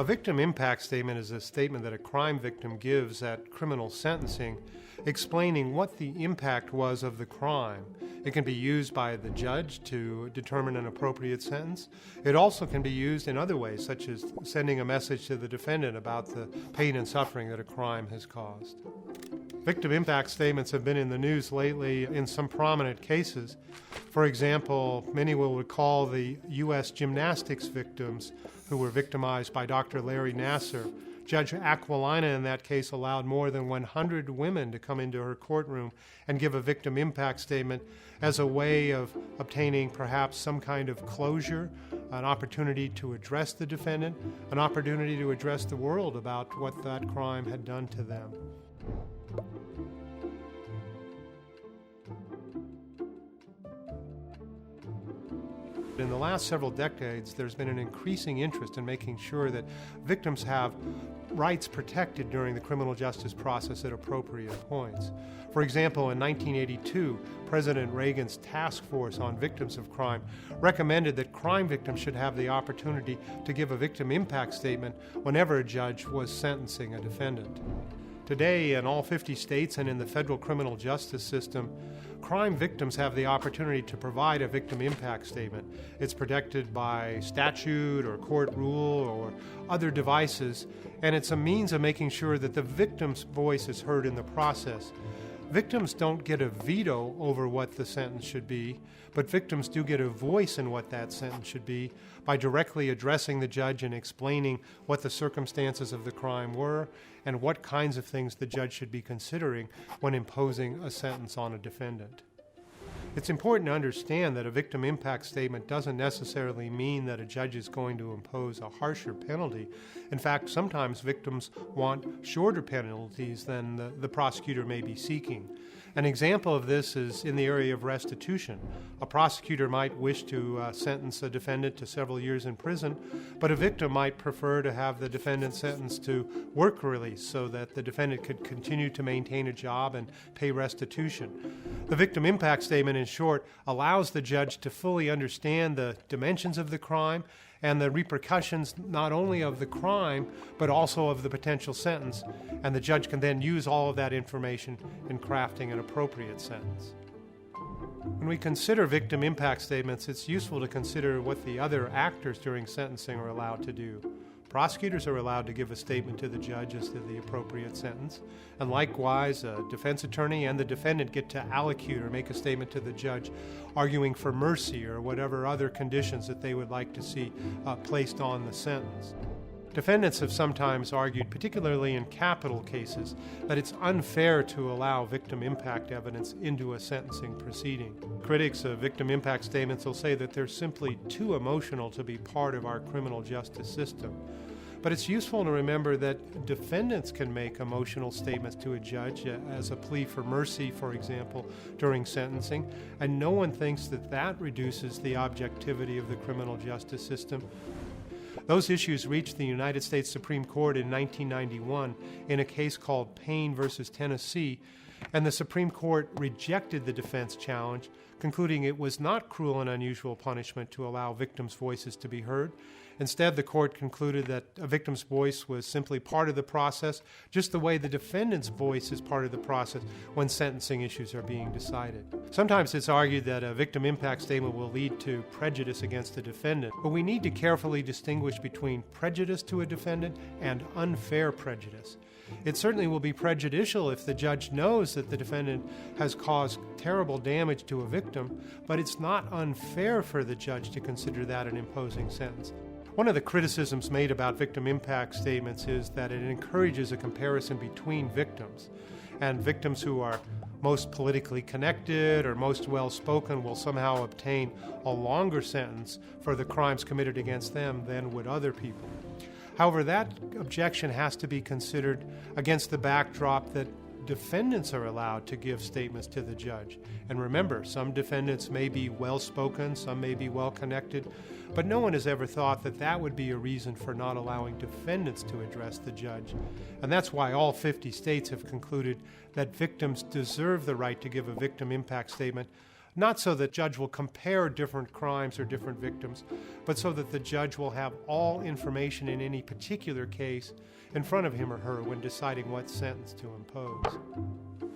A victim impact statement is a statement that a crime victim gives at criminal sentencing, explaining what the impact was of the crime. It can be used by the judge to determine an appropriate sentence. It also can be used in other ways, such as sending a message to the defendant about the pain and suffering that a crime has caused. Victim impact statements have been in the news lately in some prominent cases. For example, many will recall the U.S. gymnastics victims who were victimized by Dr. Larry Nassar. Judge Aquilina in that case allowed more than 100 women to come into her courtroom and give a victim impact statement as a way of obtaining perhaps some kind of closure, an opportunity to address the defendant, an opportunity to address the world about what that crime had done to them. In the last several decades, there's been an increasing interest in making sure that victims have rights protected during the criminal justice process at appropriate points. For example, in 1982, President Reagan's task force on victims of crime recommended that crime victims should have the opportunity to give a victim impact statement whenever a judge was sentencing a defendant. Today, in all 50 states and in the federal criminal justice system, crime victims have the opportunity to provide a victim impact statement. It's protected by statute or court rule or other devices, and it's a means of making sure that the victim's voice is heard in the process. Victims don't get a veto over what the sentence should be, but victims do get a voice in what that sentence should be by directly addressing the judge and explaining what the circumstances of the crime were and what kinds of things the judge should be considering when imposing a sentence on a defendant. It's important to understand that a victim impact statement doesn't necessarily mean that a judge is going to impose a harsher penalty. In fact, sometimes victims want shorter penalties than the prosecutor may be seeking. An example of this is in the area of restitution. A prosecutor might wish to sentence a defendant to several years in prison, but a victim might prefer to have the defendant sentenced to work release so that the defendant could continue to maintain a job and pay restitution. The victim impact statement, in short, allows the judge to fully understand the dimensions of the crime and the repercussions not only of the crime, but also of the potential sentence. And the judge can then use all of that information in crafting an appropriate sentence. When we consider victim impact statements, it's useful to consider what the other actors during sentencing are allowed to do. Prosecutors are allowed to give a statement to the judge as to the appropriate sentence, and likewise, a defense attorney and the defendant get to allocute or make a statement to the judge arguing for mercy or whatever other conditions that they would like to see placed on the sentence. Defendants have sometimes argued, particularly in capital cases, that it's unfair to allow victim impact evidence into a sentencing proceeding. Critics of victim impact statements will say that they're simply too emotional to be part of our criminal justice system. But it's useful to remember that defendants can make emotional statements to a judge as a plea for mercy, for example, during sentencing, and no one thinks that that reduces the objectivity of the criminal justice system. Those issues reached the United States Supreme Court in 1991 in a case called Payne versus Tennessee, and the Supreme Court rejected the defense challenge, concluding it was not cruel and unusual punishment to allow victims' voices to be heard. Instead, the court concluded that a victim's voice was simply part of the process, just the way the defendant's voice is part of the process when sentencing issues are being decided. Sometimes it's argued that a victim impact statement will lead to prejudice against a defendant, but we need to carefully distinguish between prejudice to a defendant and unfair prejudice. It certainly will be prejudicial if the judge knows that the defendant has caused terrible damage to a victim, but it's not unfair for the judge to consider that an imposing sentence. One of the criticisms made about victim impact statements is that it encourages a comparison between victims, and victims who are most politically connected or most well-spoken will somehow obtain a longer sentence for the crimes committed against them than would other people. However, that objection has to be considered against the backdrop that defendants are allowed to give statements to the judge. And remember, some defendants may be well-spoken, some may be well-connected, but no one has ever thought that that would be a reason for not allowing defendants to address the judge. And that's why all 50 states have concluded that victims deserve the right to give a victim impact statement, not so that judge will compare different crimes or different victims, but so that the judge will have all information in any particular case in front of him or her when deciding what sentence to impose.